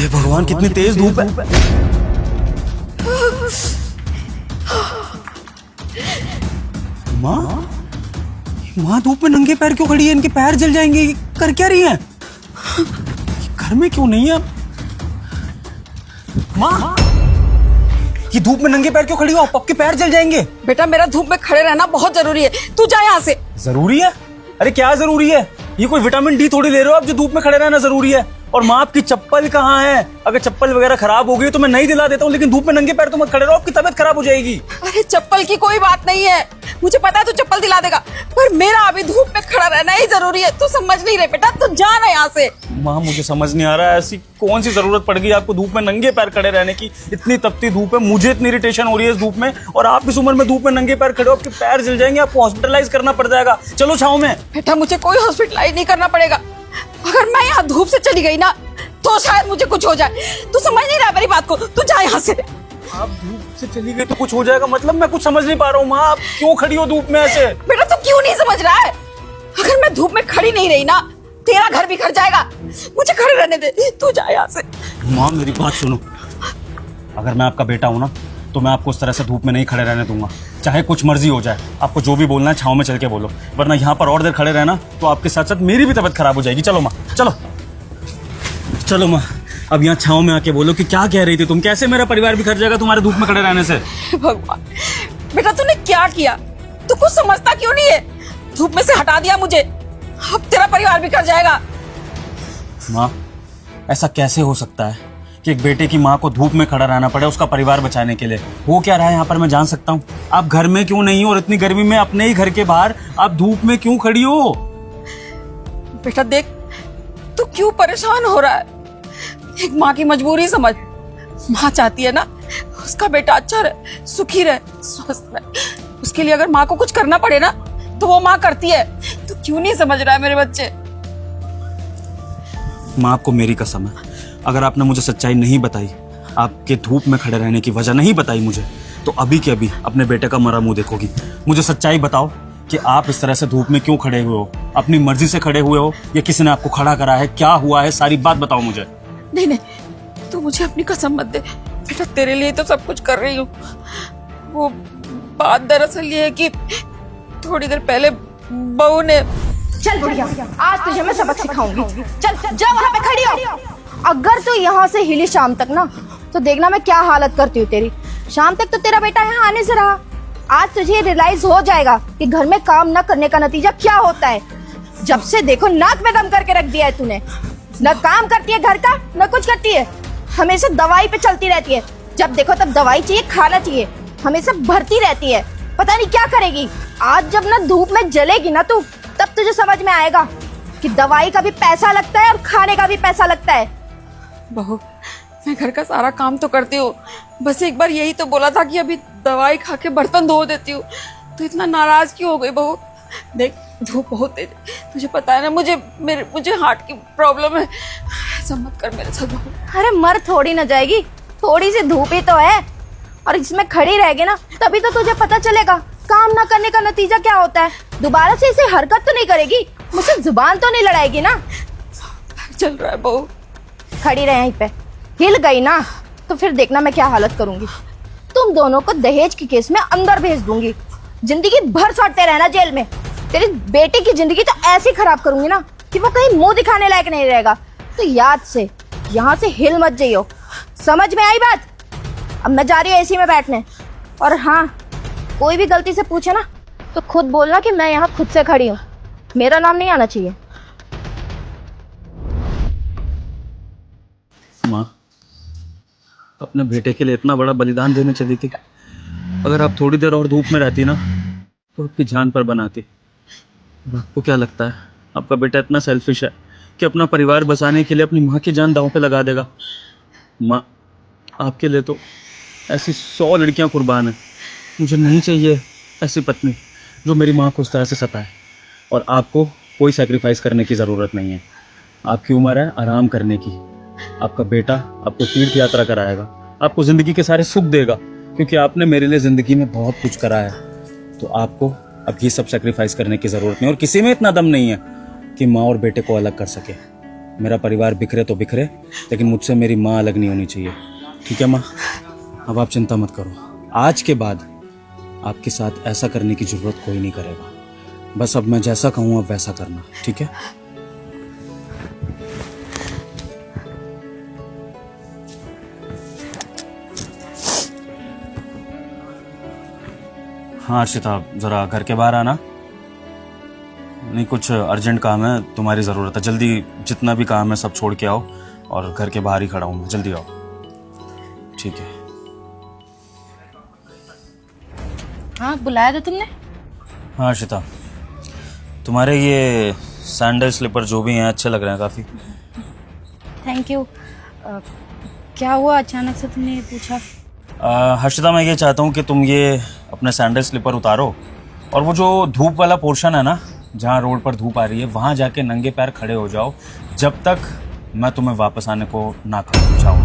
हे भगवान, कितनी तेज धूप है। माँ, माँ धूप में नंगे पैर क्यों खड़ी है? इनके पैर जल जाएंगे। ये कर क्या रही है? घर में क्यों नहीं है? माँ, ये धूप में नंगे पैर क्यों खड़ी हो? आपके पैर जल जाएंगे। बेटा मेरा धूप में खड़े रहना बहुत जरूरी है, तू जा यहाँ से। जरूरी है? अरे क्या जरूरी है? ये कोई विटामिन डी थोड़ी ले रहे हो आप जो धूप में खड़े रहना जरूरी है। और माँ, आपकी चप्पल कहाँ है? अगर चप्पल वगैरह खराब हो गई तो मैं नहीं दिला देता हूँ, लेकिन धूप में नंगे पैर तो मत खड़े रहो, आपकी तबीयत खराब हो जाएगी। अरे चप्पल की कोई बात नहीं है, मुझे पता है तू चप्पल दिला देगा, पर मेरा अभी धूप में खड़ा रहना ही जरूरी है। तू समझ नहीं रहे बेटा, तू जा ना यहाँ से। माँ, मुझे समझ नहीं आ रहा है ऐसी कौन सी जरूरत पड़ गई आपको धूप में नंगे पैर खड़े रहने की। इतनी तपती धूप है, मुझे इतनी इरिटेशन हो रही है इस धूप में, और आप इस उम्र में धूप में नंगे पैर खड़े हो, आपके पैर जल जाएंगे, आपको हॉस्पिटलाइज करना पड़ जाएगा। चलो छाँव में। बेटा मुझे कोई हॉस्पिटलाइज नहीं करना पड़ेगा, अगर मैं यहाँ धूप से चली गई ना तो शायद मुझे कुछ हो जाए। तू समझ नहीं रहा मेरी बात को, तू जा यहाँ से। आप धूप से चली गई तो कुछ हो जाएगा मतलब? मैं कुछ समझ नहीं पा रहा हूँ माँ, आप क्यों खड़ी हो धूप में ऐसे? बेटा तू क्यों नहीं समझ रहा है? अगर मैं धूप में खड़ी नहीं रही ना, तेरा घर बिखर जाएगा। मुझे खड़े रहने दे, तू जा यहाँ से। माँ मेरी बात सुनो, अगर मैं आपका बेटा हूँ ना तो मैं आपको उस तरह से धूप में नहीं खड़े रहने दूंगा, चाहे कुछ मर्जी हो जाए। आपको जो भी बोलना है छाँव में चल के बोलो, वरना यहाँ पर और देर खड़े रहना तो आपके साथ साथ मेरी भी तबीयत खराब हो जाएगी। चलो माँ, चलो चलो माँ, अब यहाँ छाँव में आके बोलो कि क्या कह रही थी तुम? कैसे मेरा परिवार बिखर जाएगा तुम्हारे धूप में खड़े रहने से? भगवान, बेटा तूने क्या किया? तू कुछ समझता क्यों नहीं है? धूप में से हटा दिया मुझे, अब तेरा परिवार बिखर जाएगा। माँ, ऐसा कैसे हो सकता है कि एक बेटे की माँ को धूप में खड़ा रहना पड़े उसका परिवार बचाने के लिए? हो क्या रहा है यहाँ पर मैं जान सकता हूँ? आप घर में क्यों नहीं हो, और इतनी गर्मी में अपने ही घर के बाहर आप धूप में क्यों खड़ी हो? बेटा देख, तू क्यों परेशान हो रहा है? एक माँ की मजबूरी समझ। माँ चाहती है ना उसका बेटा अच्छा रहे, सुखी रहे, स्वस्थ रहे। उसके लिए अगर माँ को कुछ करना पड़े ना तो वो माँ करती है। तू क्यों नहीं समझ रहा है मेरे बच्चे? माँ, आपको मेरी कसम है, अगर आपने मुझे सच्चाई नहीं बताई, आपके धूप में खड़े रहने की वजह नहीं बताई मुझे, तो अभी के अभी अपने बेटे का मरा मुंह देखोगी। मुझे सच्चाई बताओ कि आप इस तरह से धूप में क्यों खड़े हुए हो? अपनी मर्जी से खड़े हुए हो या किसी ने आपको खड़ा करा है? क्या हुआ है, सारी बात बताओ मुझे। नहीं नहीं, तू मुझे अपनी कसम मत दे बेटा, तेरे लिए तो सब कुछ कर रही हूँ। वो बात दरअसल ये है कि थोड़ी देर पहले बहू ने। चल बुढ़िया, आज तुझे मैं सबक सिखाऊंगी। चल जा वहाँ पे खड़ी हो। अगर तू यहाँ से हिली शाम तक ना तो देखना मैं क्या हालत करती हूँ तेरी। शाम तक तो तेरा बेटा यहाँ आने से रहा, आज तुझे रियलाइज हो जाएगा कि घर में काम न करने का नतीजा क्या होता है। जब से देखो नाक में दम करके रख दिया है तूने, न काम करती है घर का न कुछ करती है, हमेशा दवाई पे चलती रहती है। जब देखो तब दवाई चाहिए, खाना चाहिए, हमेशा भरती रहती है, पता नहीं क्या करेगी। आज जब ना धूप में जलेगी ना तू, तब तुझे समझ में आएगा कि दवाई का भी पैसा लगता है और खाने का भी पैसा लगता है। बहू, मैं घर का सारा काम तो करती हूँ, बस एक बार यही तो बोला था कि अभी दवाई खा के बर्तन धो देती हूँ, तो इतना नाराज क्यों हो गई बहू? देख धूप बहुत तेज, तुझे पता है ना मुझे हार्ट की प्रॉब्लम है, ऐसा मत कर मेरे साथ बहू। अरे मर थोड़ी न जाएगी, थोड़ी सी धूप ही तो है, और इसमें खड़ी रहेगी ना तभी तो तुझे पता चलेगा काम ना करने का नतीजा क्या होता है। दोबारा से इसे हरकत तो नहीं करेगी, मुझसे जुबान तो नहीं लड़ाएगी ना? चल रहा है बहू। खड़ी रहे यहीं पे, हिल गई ना तो फिर देखना मैं क्या हालत करूंगी। तुम दोनों को दहेज के केस में अंदर भेज दूंगी, जिंदगी भर सड़ते रहना जेल में। तेरी बेटी की जिंदगी तो ऐसी खराब करूंगी ना कि वो कहीं मुंह दिखाने लायक नहीं रहेगा। तो याद से यहाँ से हिल मत जाइयो, समझ में आई बात? अब मैं जा रही हूँ एसी में बैठने, और हाँ कोई भी गलती से पूछे ना तो खुद बोलना कि मैं यहाँ खुद से खड़ी हूँ, मेरा नाम नहीं आना चाहिए। माँ, अपने बेटे के लिए इतना बड़ा बलिदान देने चली थी, अगर आप थोड़ी देर और धूप में रहती ना तो आपकी जान पर बनाती। आपको क्या लगता है आपका बेटा इतना सेल्फिश है कि अपना परिवार बचाने के लिए अपनी माँ की जान दांव पे लगा देगा? माँ, आपके लिए तो ऐसी 100 लड़कियां कुर्बान हैं। मुझे नहीं चाहिए ऐसी पत्नी जो मेरी माँ को उस तरह से सताए। और आपको कोई सैक्रिफाइस करने की ज़रूरत नहीं है। आपकी उम्र है आराम करने की। आपका बेटा आपको तीर्थ यात्रा कराएगा, आपको ज़िंदगी के सारे सुख देगा, क्योंकि आपने मेरे लिए ज़िंदगी में बहुत कुछ करा है। तो आपको अब ये सब सैक्रिफाइस करने की ज़रूरत नहीं, और किसी में इतना दम नहीं है कि माँ और बेटे को अलग कर सके। मेरा परिवार बिखरे तो बिखरे, लेकिन मुझसे मेरी माँ अलग नहीं होनी चाहिए। ठीक है माँ, अब आप चिंता मत करो। आज के बाद आपके साथ ऐसा करने की जरूरत कोई नहीं करेगा। बस अब मैं जैसा कहूँ अब वैसा करना, ठीक है? हाँ अर्शिता, जरा घर के बाहर आना। नहीं, कुछ अर्जेंट काम है, तुम्हारी ज़रूरत है। जल्दी जितना भी काम है सब छोड़ के आओ, और घर के बाहर ही खड़ा हूँ मैं, जल्दी आओ। ठीक है। हाँ, बुलाया था तुमने? हाँ अर्शिता, तुम्हारे ये सैंडल स्लीपर जो भी हैं अच्छे लग रहे हैं काफ़ी। Thank you. क्या हुआ अचानक से तुमने ये पूछा? हर्षिता, मैं ये चाहता हूँ कि तुम ये अपने सैंडल स्लीपर उतारो, और वो जो धूप वाला पोर्शन है ना, जहाँ रोड पर धूप आ रही है, वहाँ जाके नंगे पैर खड़े हो जाओ, जब तक मैं तुम्हें वापस आने को ना कहूँ। जाओ।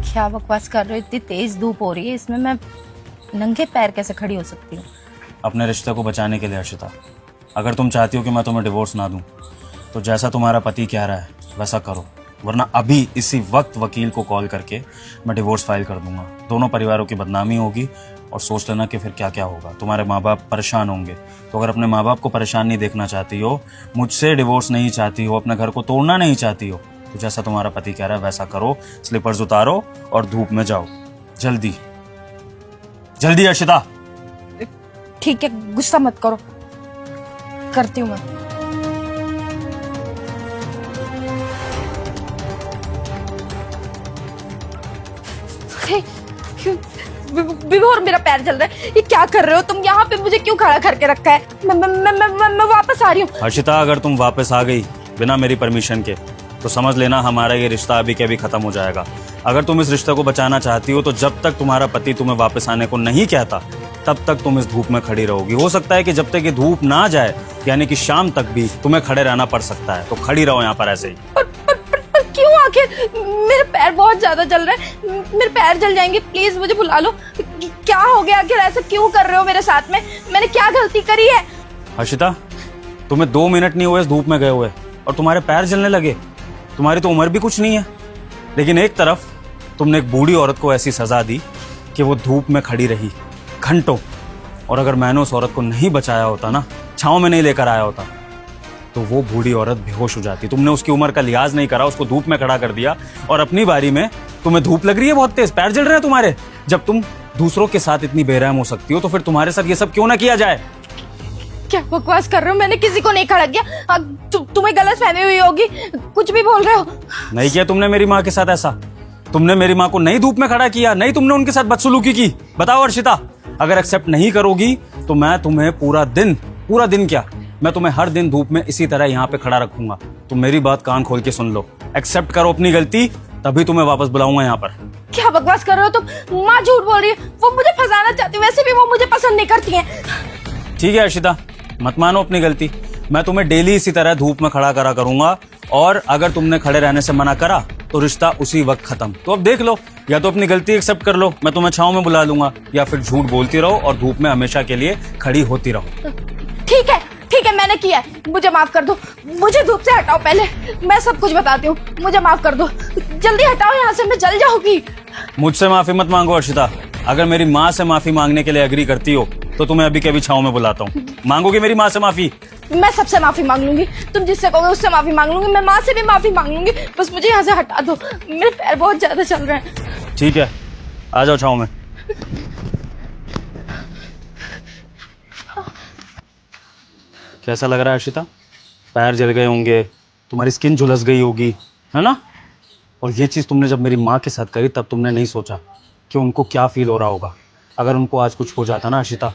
क्या बकवास कर रहे हो? इतनी तेज धूप हो रही है, इसमें मैं नंगे पैर कैसे खड़ी हो सकती हूँ? अपने रिश्ते को बचाने के लिए हर्षिता, अगर तुम चाहती हो कि मैं तुम्हें डिवोर्स ना दूँ, तो जैसा तुम्हारा पति कह रहा है वैसा करो, वरना अभी इसी वक्त वकील को कॉल करके मैं डिवोर्स फाइल कर दूंगा। दोनों परिवारों की बदनामी होगी, और सोच लेना कि फिर क्या क्या होगा। तुम्हारे माँ बाप परेशान होंगे। तो अगर अपने माँ बाप को परेशान नहीं देखना चाहती हो, मुझसे डिवोर्स नहीं चाहती हो, अपने घर को तोड़ना नहीं चाहती हो, तो जैसा तुम्हारा पति कह रहा है वैसा करो। स्लीपर्स उतारो और धूप में जाओ। जल्दी जल्दी अर्शिता। ठीक है, गुस्सा मत करो, करती हूँ मैं। और मेरा पैर जल रहा है, ये क्या कर रहे हो तुम? यहाँ पे मुझे क्यों खड़ा करके रखा है? मैं वापस आ रही हूँ। हर्षिता, अगर तुम वापस आ गई बिना मेरी परमिशन के, तो समझ लेना हमारा ये रिश्ता अभी के अभी खत्म हो जाएगा। अगर तुम इस रिश्ते को बचाना चाहती हो, तो जब तक तुम्हारा पति तुम्हें वापस आने को नहीं कहता, तब तक तुम इस धूप में खड़ी रहोगी। हो सकता है कि जब तक ये धूप ना जाए, यानी कि शाम तक भी तुम्हें खड़े रहना पड़ सकता है। तो खड़ी रहो यहाँ पर ऐसे ही। पर क्यों? आखिर मेरे पैर बहुत ज्यादा जल रहे हैं, मेरे पैर जल जाएंगे। प्लीज मुझे बुला लो। क्या हो गया? आखिर ऐसा क्यों कर रहे हो मेरे साथ में? मैंने क्या गलती करी है? हर्षिता, तुम्हें 2 मिनट नहीं हुए इस धूप में गए हुए, और तुम्हारे पैर जलने लगे। तुम्हारी तो उम्र भी कुछ नहीं है, लेकिन एक तरफ तुमने एक बूढ़ी औरत को ऐसी सजा दी कि वो धूप में खड़ी रही घंटों, और अगर मैंने उस औरत को नहीं बचाया होता ना, छांव में नहीं लेकर आया होता, तो वो बूढ़ी औरत बेहोश हो जाती। तुमने उसकी उम्र का लिहाज नहीं करा, उसको धूप में खड़ा कर दिया, और अपनी बारी में तुम्हें धूप लग रही है बहुत तेज, पैर जल रहे हैं तुम्हारे। जब तुम दूसरों के साथ इतनी बेरहम हो सकती हो, तो फिर तुम्हारे साथ ये सब क्यों ना किया जाए? क्या बकवास कर रहे हो? मैंने किसी को नहीं खड़ा किया। तुम्हें गलत फहमी हुई होगी, कुछ भी बोल रहे हो। नहीं किया तुमने मेरी माँ के साथ ऐसा। तुमने मेरी माँ को नहीं धूप में खड़ा किया, नहीं तुमने उनके साथ बदसलूकी की। बताओ अर्शिता, अगर एक्सेप्ट नहीं करोगी तो मैं तुम्हें पूरा दिन क्या, मैं तुम्हें हर दिन धूप में इसी तरह यहाँ पे खड़ा रखूंगा। तुम मेरी बात कान खोल के सुन लो, एक्सेप्ट करो अपनी गलती, तभी तुम्हें वापस बुलाऊंगा यहाँ पर। क्या बकवास कर रहे हो तुम? माँ झूठ बोल रही है, वो मुझे फंसाना चाहती है। वैसे भी वो मुझे पसंद नहीं करती है। ठीक है अर्शिता, मत मानो अपनी गलती। मैं तुम्हें डेली इसी तरह धूप में खड़ा करा करूंगा, और अगर तुमने खड़े रहने से मना करा तो रिश्ता उसी वक्त खत्म। तो अब देख लो, या तो अपनी गलती एक्सेप्ट कर लो, मैं तुम्हें छांव में बुला लूंगा, या फिर झूठ बोलती रहो और धूप में हमेशा के लिए खड़ी होती रहो। ठीक है, मैंने किया है, मुझे माफ कर दो। मुझे धूप से हटाओ पहले, मैं सब कुछ बताती हूँ। मुझे माफ कर दो, जल्दी हटाओ यहाँ से, मैं जल जाऊंगी। मुझसे माफी मत मांगो अर्शिता। अगर मेरी माँ से माफी मांगने के लिए एग्री करती हो, तो तुम्हें अभी के अभी छांव में बुलाता हूँ। मांगोगी मेरी माँ से माफी? मैं सबसे माफी मांग लूंगी, तुम जिससे कहोगे उससे माफी मांग लूंगी। मैं माँ से भी माफी मांग लूंगी, बस मुझे यहाँ से हटा दो। मेरे पैर बहुत ज्यादा चल रहे हैं। ठीक है, आ जाओ छांव में। कैसा लग रहा है अर्शिता? पैर जल गए होंगे, तुम्हारी स्किन झुलस गई होगी, है ना? और ये चीज़ तुमने जब मेरी माँ के साथ करी, तब तुमने नहीं सोचा कि उनको क्या फील हो रहा होगा। अगर उनको आज कुछ हो जाता ना अर्शिता,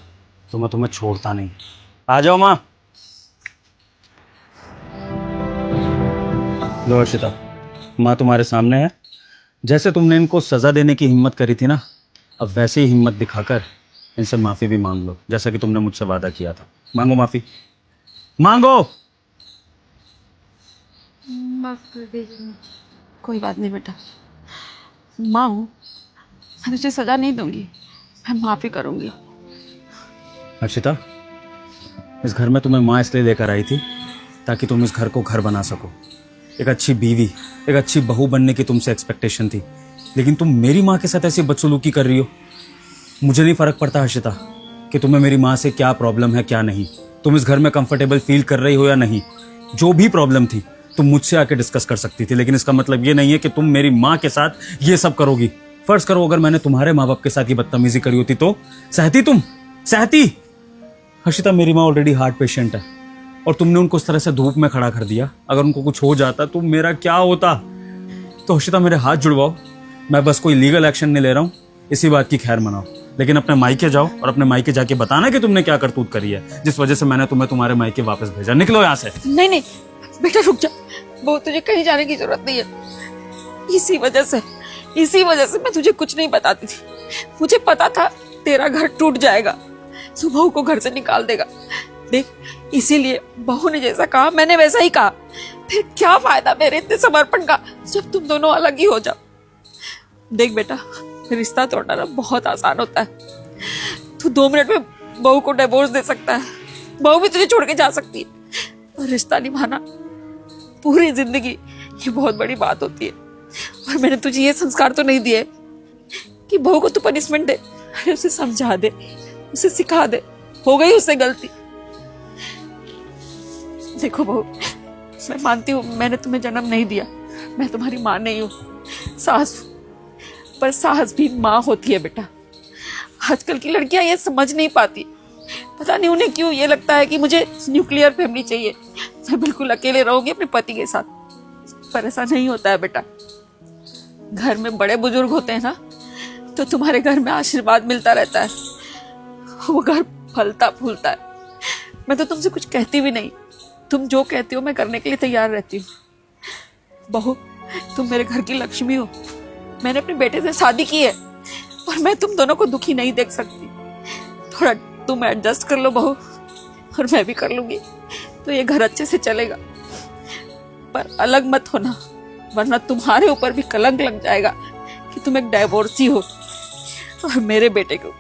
तो मैं तुम्हें छोड़ता नहीं। आ जाओ माँ। लो अर्शिता, माँ तुम्हारे सामने है। जैसे तुमने इनको सज़ा देने की हिम्मत करी थी ना, अब वैसे ही हिम्मत दिखाकर इनसे माफ़ी भी मांग लो, जैसा कि तुमने मुझसे वादा किया था। मांगो माफ़ी, मांगो। माफ कर दीजिए। कोई बात नहीं बेटा, माँ हूँ, मैं तुझे सजा नहीं दूंगी, मैं माफी करूंगी। अर्शिता, इस घर में तुम्हें माँ इसलिए लेकर आई थी ताकि तुम इस घर को घर बना सको। एक अच्छी बीवी, एक अच्छी बहू बनने की तुमसे एक्सपेक्टेशन थी, लेकिन तुम मेरी माँ के साथ ऐसी बदसलूकी कर रही हो। मुझे नहीं फर्क पड़ता हर्षिता कि तुम्हें मेरी माँ से क्या प्रॉब्लम है क्या नहीं, तुम इस घर में कंफर्टेबल फील कर रही हो या नहीं। जो भी प्रॉब्लम थी तुम मुझसे आके डिस्कस कर सकती थी, लेकिन इसका मतलब ये नहीं है कि तुम मेरी माँ के साथ ये सब करोगी। फर्ज करो अगर मैंने तुम्हारे माँ बाप के साथ ये बदतमीजी करी होती तो सहती? तुम सहती? हर्षिता, मेरी माँ ऑलरेडी हार्ट पेशेंट है और तुमने उनको उस तरह से धूप में खड़ा कर दिया। अगर उनको कुछ हो जाता तो मेरा क्या होता? तो हर्षिता, मेरे हाथ जुड़वाओ। मैं बस कोई लीगल एक्शन नहीं ले रहा हूँ, इसी बात की खैर मनाओ, लेकिन अपने मायके जाओ और अपने मायके जाके बताना कि तुमने क्या करतूत करी है जिस वजह से मैंने तुम्हें तुम्हारे मायके वापस भेजा। निकलो यहाँ से। नहीं नहीं बेटा रुक जा, वो तुझे कहीं जाने की जरूरत नहीं है। इसी वजह से मैं तुझे कुछ नहीं बताती थी। मुझे पता था तेरा घर टूट जाएगा, तू बहू को घर से निकाल देगा। देख, इसीलिए बहू ने जैसा कहा मैंने वैसा ही कहा। फिर क्या फायदा मेरे इतने समर्पण का जब तुम दोनों अलग ही हो जाओ। देख बेटा, रिश्ता तोड़ना ना बहुत आसान होता है। तू 2 मिनट में बहू को डिवोर्स दे सकता है, बहू भी तुझे छोड़ के जा सकती है, और रिश्ता निभाना पूरी जिंदगी ये बहुत बड़ी बात होती है। और मैंने तुझे ये संस्कार तो नहीं दिए कि बहू को तू पनिशमेंट दे। अरे उसे समझा दे, उसे सिखा दे, हो गई उससे गलती। देखो बहू, मैं मानती हूँ मैंने तुम्हें जन्म नहीं दिया, मैं तुम्हारी माँ नहीं हूँ, सास हूँ। पर सास भी माँ होती है बेटा। आजकल की लड़कियां ये समझ नहीं पाती, पता नहीं उन्हें क्यों ये लगता है कि मुझे न्यूक्लियर फैमिली चाहिए, मैं बिल्कुल अकेले रहूंगी अपने पति के साथ। पर ऐसा नहीं होता है बेटा। घर में बड़े बुजुर्ग होते हैं ना, तो तुम्हारे घर में आशीर्वाद मिलता रहता है, वो घर फलता फूलता है। मैं तो तुमसे कुछ कहती भी नहीं, तुम जो कहती हो मैं करने के लिए तैयार रहती हूँ। बहू, तुम मेरे घर की लक्ष्मी हो। मैंने अपने बेटे से शादी की है और मैं तुम दोनों को दुखी नहीं देख सकती। थोड़ा तुम एडजस्ट कर लो बहू, और मैं भी कर लूंगी, तो ये घर अच्छे से चलेगा। पर अलग मत होना, वरना तुम्हारे ऊपर भी कलंक लग जाएगा कि तुम एक डाइवोर्सी हो, और मेरे बेटे को।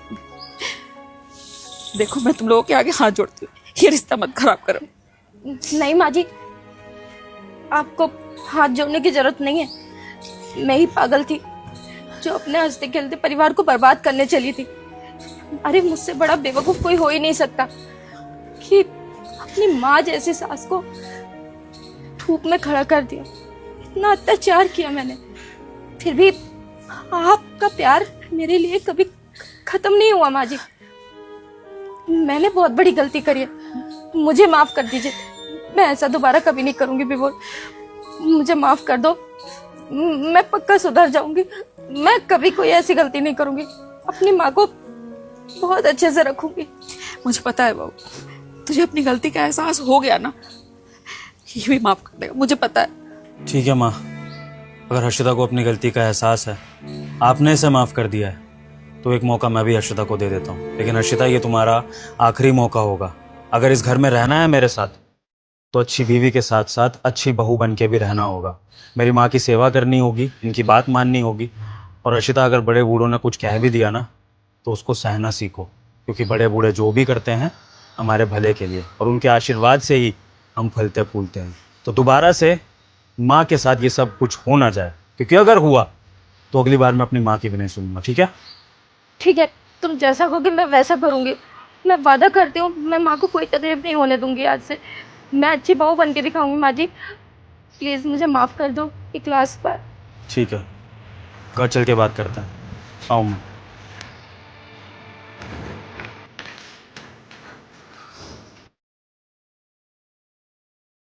देखो, मैं तुम लोगों के आगे हाथ जोड़ती हूँ, ये रिश्ता मत खराब करो। नहीं माँ जी, आपको हाथ जोड़ने की जरूरत नहीं है। मैं ही पागल थी जो अपने हंसते खेलते परिवार को बर्बाद करने चली थी। अरे मुझसे बड़ा बेवकूफ कोई हो ही नहीं सकता कि अपनी माँ जैसी सास को धूप में खड़ा कर दिया। इतना अत्याचार किया मैंने, फिर भी आपका प्यार मेरे लिए कभी खत्म नहीं हुआ। माँ जी, मैंने बहुत बड़ी गलती करी है, मुझे माफ कर दीजिए। मैं ऐसा दोबारा कभी नहीं करूंगी विभोर, मुझे माफ कर दो। मैं पक्का सुधर जाऊंगी, मैं कभी कोई ऐसी गलती नहीं करूंगी, अपनी माँ को बहुत अच्छे से रखूंगी। मुझे पता है बहू, तुझे अपनी गलती का एहसास हो गया ना, ये भी माफ कर देगा, मुझे पता है। ठीक है माँ, अगर हर्षिता को अपनी गलती का एहसास है, आपने इसे माफ कर दिया है, तो एक मौका मैं भी हर्षिता को दे देता हूँ। लेकिन हर्षिता, ये तुम्हारा आखिरी मौका होगा। अगर इस घर में रहना है मेरे साथ, तो अच्छी बीवी के साथ साथ अच्छी बहू बन के भी रहना होगा। मेरी माँ की सेवा करनी होगी, इनकी बात माननी होगी। और हर्षिता, अगर बड़े बूढ़ों ने कुछ कह भी दिया ना, तो उसको सहना सीखो, क्योंकि बड़े बूढ़े जो भी करते हैं हमारे भले के लिए, और उनके आशीर्वाद से ही हम फलते फूलते हैं। तो दोबारा से माँ के साथ ये सब कुछ हो ना जाए, क्योंकि अगर हुआ तो अगली बार मैं अपनी माँ की भी नहीं सुनूंगा। ठीक है? ठीक है, तुम जैसा कहोगे मैं वैसा करूंगी। मैं वादा करती हूँ, मैं माँ को कोई तकलीफ नहीं होने दूंगी। आज से मैं अच्छी बहू बन के दिखाऊंगी। माँ जी, प्लीज़ मुझे माफ़ कर दो, एक क्लास पर। ठीक है, घर चल के बात करते हैं। आओ माँ।